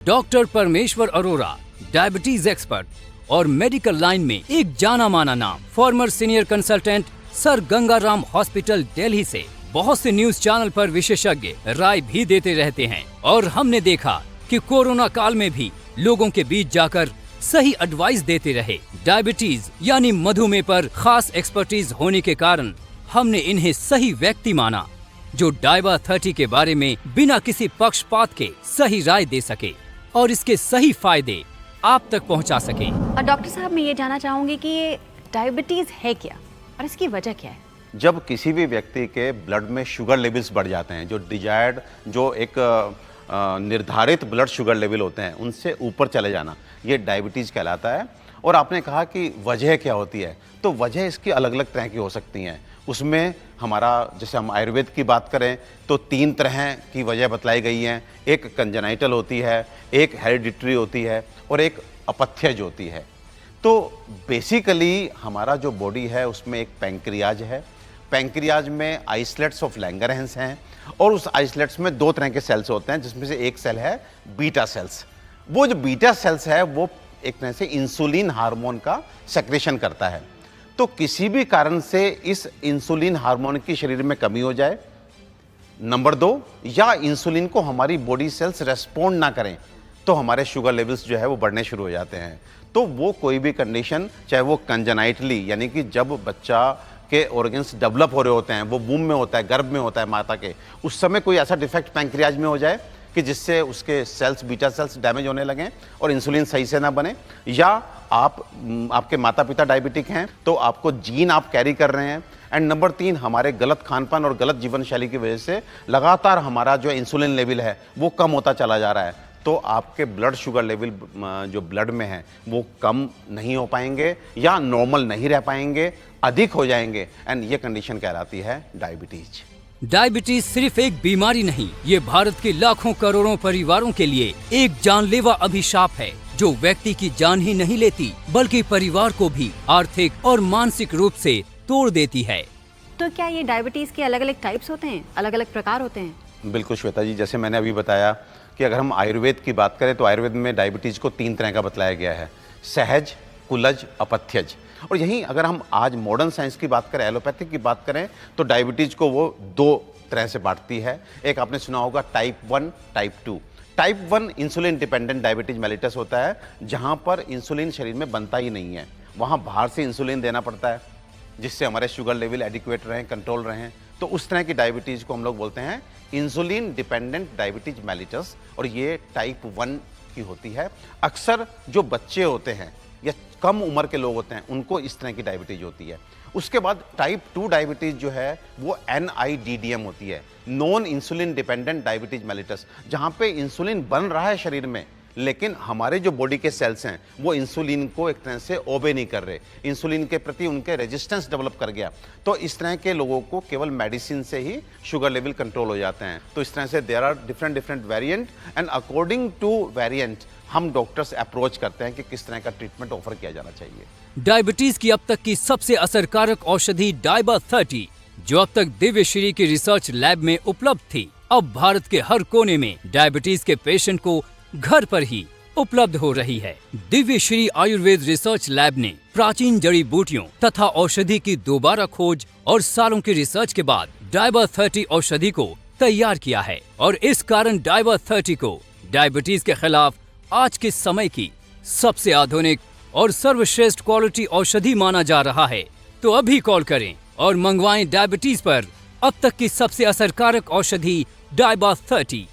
Doctor परमेश्वर Arora, diabetes expert और medical line में एक जाना माना नाम, farmer senior consultant sir Gangaram hospital Delhi से बहुत से न्यूज चैनल पर विशेषज्ञ राय भी देते रहते हैं और हमने देखा कि कोरोना काल में भी लोगों के बीच जाकर सही एडवाइस देते रहे। डायबिटीज यानी मधुमेह पर खास एक्सपर्टीज होने के कारण हमने इन्हें सही व्यक्ति माना जो डायबा 30 के बारे में बिना किसी पक्षपात के सही राय दे सके और इसके सही फायदे आप तक पहुंचा सके। और डॉक्टर साहब, मैं ये जानना चाहूंगी कि ये डायबिटीज है क्या और इसकी वजह क्या है? जब किसी भी व्यक्ति के ब्लड में शुगर लेवल्स बढ़ जाते हैं, जो डिजायर्ड जो एक निर्धारित ब्लड शुगर लेवल होते हैं उनसे ऊपर चले जाना, ये डायबिटीज़ कहलाता है। और आपने कहा कि वजह क्या होती है, तो वजह इसकी अलग अलग तरह की हो सकती हैं। उसमें हमारा, जैसे हम आयुर्वेद की बात करें तो 3 तरह की वजह बतलाई गई हैं। एक कंजेनाइटल होती है, एक हेरिडिटरी होती है और एक अपथ्यज होती है। तो बेसिकली हमारा जो बॉडी है उसमें एक पैंक्रियाज है। पैंक्रियाज में आइसलेट्स ऑफ लैंगरहैंस हैं और उस आइसलेट्स में 2 तरह के सेल्स होते हैं, जिसमें से एक सेल है बीटा सेल्स। वो जो बीटा सेल्स है वो एक तरह से इंसुलिन हार्मोन का सेक्रेशन करता है। तो किसी भी कारण से इस इंसुलिन हार्मोन की शरीर में कमी हो जाए, नंबर 2, या इंसुलिन को हमारी बॉडी सेल्स रेस्पॉन्ड ना करें तो हमारे शुगर लेवल्स जो है वो बढ़ने शुरू हो जाते हैं। तो वो कोई भी कंडीशन, चाहे वो कंजेनाइटली यानी कि जब बच्चा के ऑर्गन्स डेवलप हो रहे होते हैं, वो वूम में होता है, गर्भ में होता है माता के, उस समय कोई ऐसा डिफेक्ट पैंक्रियाज में हो जाए कि जिससे उसके सेल्स, बीटा सेल्स डैमेज होने लगें और इंसुलिन सही से ना बने, या आपके माता पिता डायबिटिक हैं तो आपको जीन आप कैरी कर रहे हैं, एंड नंबर 3, हमारे गलत खानपान और गलत जीवन शैली की वजह से लगातार हमारा जो इंसुलिन लेवल है वो कम होता चला जा रहा है, तो आपके ब्लड शुगर लेवल जो ब्लड में है वो कम नहीं हो पाएंगे या नॉर्मल नहीं रह पाएंगे, अधिक हो जाएंगे, एंड ये कंडीशन कहलाती है डायबिटीज। डायबिटीज सिर्फ एक बीमारी नहीं, ये भारत के लाखों करोड़ों परिवारों के लिए एक जानलेवा अभिशाप है जो व्यक्ति की जान ही नहीं लेती बल्कि परिवार को भी आर्थिक और मानसिक रूप से तोड़ देती है। तो क्या ये डायबिटीज के अलग अलग टाइप्स होते हैं, अलग अलग प्रकार होते हैं? बिल्कुल श्वेता जी, जैसे मैंने अभी बताया कि अगर हम आयुर्वेद की बात करें तो आयुर्वेद में डायबिटीज को 3 तरह का बतलाया गया है, सहज, कुलज, अपथ्यज। और यहीं अगर हम आज मॉडर्न साइंस की बात करें, एलोपैथिक की बात करें, तो डायबिटीज को वो 2 तरह से बांटती है। एक आपने सुना होगा type 1, type 2। Type 1 insulin dependent diabetes mellitus होता है, जहां पर इंसुलिन शरीर में बनता ही नहीं है, वहां बाहर से इंसुलिन देना पड़ता है जिससे हमारे शुगर लेवल एडिक्वेट रहें, कंट्रोल रहें। तो उस तरह की डायबिटीज को हम लोग बोलते हैं इंसुलिन डिपेंडेंट डायबिटीज मेलिटस, और ये टाइप 1 की होती है। अक्सर जो बच्चे होते हैं या कम उम्र के लोग होते हैं उनको इस तरह की डायबिटीज होती है। उसके बाद टाइप 2 डायबिटीज जो है वो NIDDM होती है, non insulin dependent diabetes mellitus, जहां पे इंसुलिन बन रहा है शरीर में लेकिन हमारे जो बॉडी के सेल्स हैं वो इंसुलिन को एक तरह से ओबे नहीं कर रहे, इंसुलिन के प्रति उनके रेजिस्टेंस डेवलप कर गया। तो इस तरह के लोगों को केवल मेडिसिन से ही शुगर लेवल कंट्रोल हो जाते हैं। तो इस तरह से there are different variant, and according to variant हम डॉक्टर्स अप्रोच करते हैं कि किस तरह का ट्रीटमेंट ऑफर किया जाना चाहिए। डायबिटीज की अब तक की सबसे असरकारक औषधि डायबा 30, जो अब तक दिव्य श्री की रिसर्च लैब में उपलब्ध थी, अब भारत के हर कोने में डायबिटीज के पेशेंट को घर पर ही उपलब्ध हो रही है। दिव्य श्री आयुर्वेद रिसर्च लैब ने प्राचीन जड़ी बूटियों तथा औषधि की दोबारा खोज और सालों की रिसर्च के बाद डायबा 30 औषधि को तैयार किया है, और इस कारण डायबा 30 को डायबिटीज के खिलाफ आज के समय की सबसे आधुनिक और सर्वश्रेष्ठ क्वालिटी औषधि माना जा रहा है। तो अभी कॉल करें और मंगवाएं डायबिटीज पर अब तक की सबसे असरकारक औषधि डायबा 30।